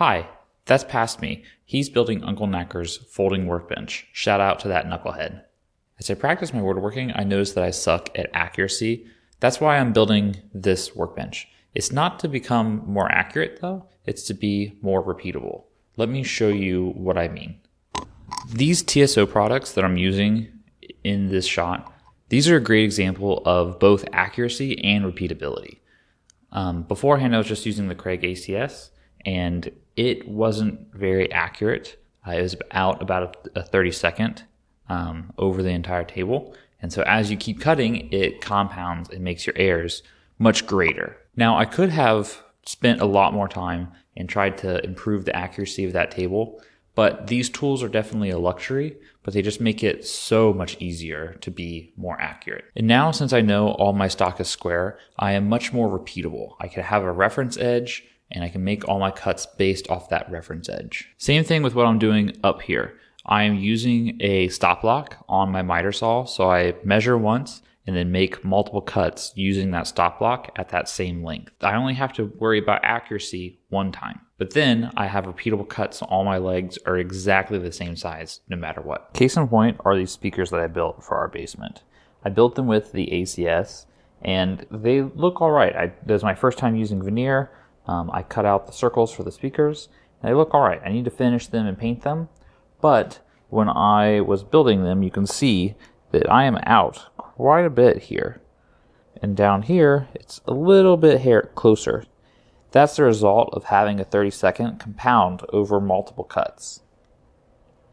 Hi, that's past me. He's building Uncle Knacker's folding workbench. Shout out to that knucklehead. As I practice my woodworking, I notice that I suck at accuracy. That's why I'm building this workbench. It's not to become more accurate though, it's to be more repeatable. Let me show you what I mean. These TSO products that I'm using in this shot, these are a great example of both accuracy and repeatability. Beforehand, I was just using the Craig ACS, and it wasn't very accurate. It was about a 30-second over the entire table. And so as you keep cutting, it compounds and makes your errors much greater. Now, I could have spent a lot more time and tried to improve the accuracy of that table, but these tools are definitely a luxury, but they just make it so much easier to be more accurate. And now, since I know all my stock is square, I am much more repeatable. I can have a reference edge and I can make all my cuts based off that reference edge. Same thing with what I'm doing up here. I am using a stop block on my miter saw, so I measure once and then make multiple cuts using that stop block at that same length. I only have to worry about accuracy one time, but then I have repeatable cuts so all my legs are exactly the same size no matter what. Case in point are these speakers that I built for our basement. I built them with the ACS and they look all right. This is my first time using veneer. I cut out the circles for the speakers and they look all right. I need to finish them and paint them, but when I was building them, you can see that I am out quite a bit here. And down here, it's a little bit closer. That's the result of having a 30-second compound over multiple cuts.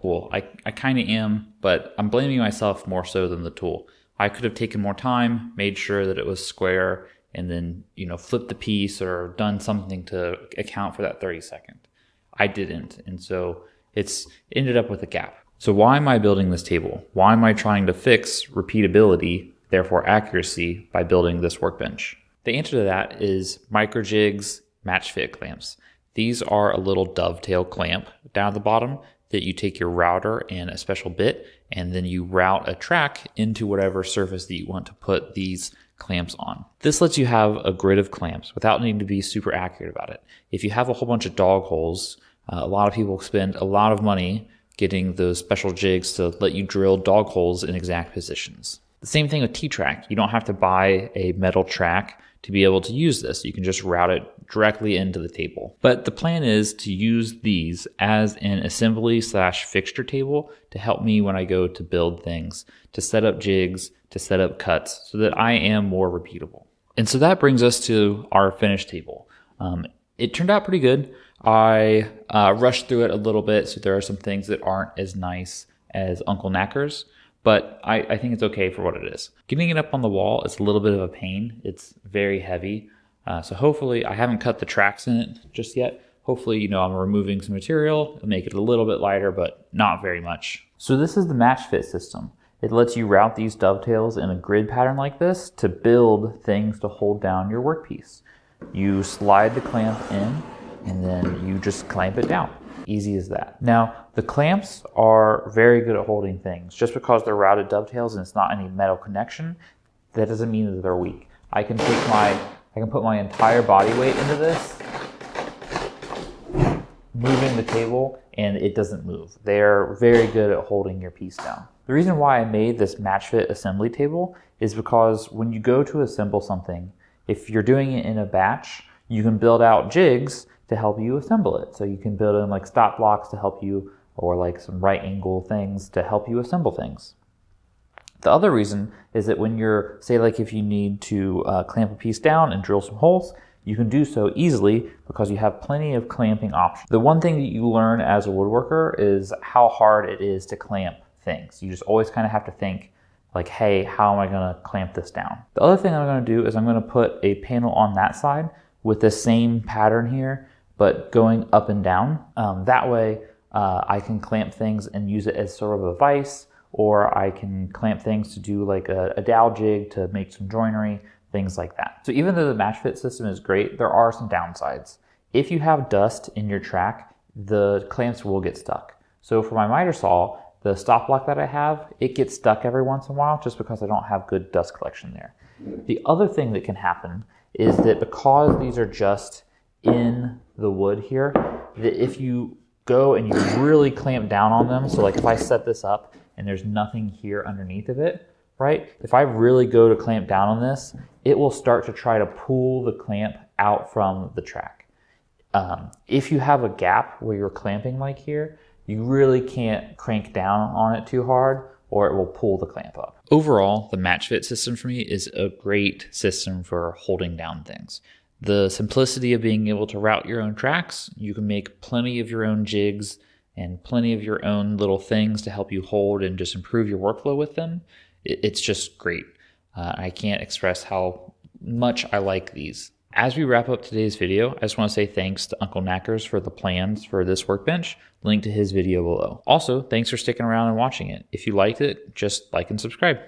Well, I kind of am, but I'm blaming myself more so than the tool. I could have taken more time, made sure that it was square, and then, flipped the piece or done something to account for that 30-second. I didn't, and so it's ended up with a gap. So why am I building this table? Why am I trying to fix repeatability, therefore accuracy, by building this workbench? The answer to that is micro jigs, Matchfit clamps. These are a little dovetail clamp down at the bottom that you take your router and a special bit, and then you route a track into whatever surface that you want to put these clamps on. This lets you have a grid of clamps without needing to be super accurate about it. If you have a whole bunch of dog holes, a lot of people spend a lot of money getting those special jigs to let you drill dog holes in exact positions. The same thing with T-track. You don't have to buy a metal track to be able to use this. You can just route it directly into the table. But the plan is to use these as an assembly/fixture table to help me when I go to build things, to set up jigs, to set up cuts, so that I am more repeatable. And so that brings us to our finished table. It turned out pretty good. I rushed through it a little bit, so there are some things that aren't as nice as Uncle Knacker's, but I think it's okay for what it is. Getting it up on the wall is a little bit of a pain. It's very heavy, so hopefully, I haven't cut the tracks in it just yet. Hopefully, I'm removing some material and make it a little bit lighter, but not very much. So this is the Matchfit system. It lets you route these dovetails in a grid pattern like this to build things to hold down your workpiece. You slide the clamp in, and then you just clamp it down. Easy as that. Now, the clamps are very good at holding things. Just because they're routed dovetails and it's not any metal connection, that doesn't mean that they're weak. I can put my entire body weight into this, moving the table, and it doesn't move. They're very good at holding your piece down. The reason why I made this Matchfit assembly table is because when you go to assemble something, if you're doing it in a batch, you can build out jigs to help you assemble it. So you can build in like stop blocks to help you, or like some right angle things to help you assemble things. The other reason is that when you're, say like if you need to clamp a piece down and drill some holes, you can do so easily because you have plenty of clamping options. The one thing that you learn as a woodworker is how hard it is to clamp things. You just always kind of have to think like, hey, how am I gonna clamp this down? The other thing I'm gonna do is I'm gonna put a panel on that side with the same pattern here, but going up and down. That way I can clamp things and use it as sort of a vise, or I can clamp things to do like a dowel jig to make some joinery, things like that. So even though the Matchfit system is great, there are some downsides. If you have dust in your track, the clamps will get stuck. So for my miter saw, the stop block that I have, it gets stuck every once in a while just because I don't have good dust collection there. The other thing that can happen is that because these are just in the wood here, that if you go and you really clamp down on them, so like if I set this up and there's nothing here underneath of it, right? If I really go to clamp down on this, it will start to try to pull the clamp out from the track. If you have a gap where you're clamping like here, you really can't crank down on it too hard or it will pull the clamp up. Overall, the Matchfit system for me is a great system for holding down things. The simplicity of being able to route your own tracks, you can make plenty of your own jigs and plenty of your own little things to help you hold and just improve your workflow with them. It's just great. I can't express how much I like these. As we wrap up today's video, I just want to say thanks to Uncle Knackers for the plans for this workbench. Link to his video below. Also, thanks for sticking around and watching it. If you liked it, just like and subscribe.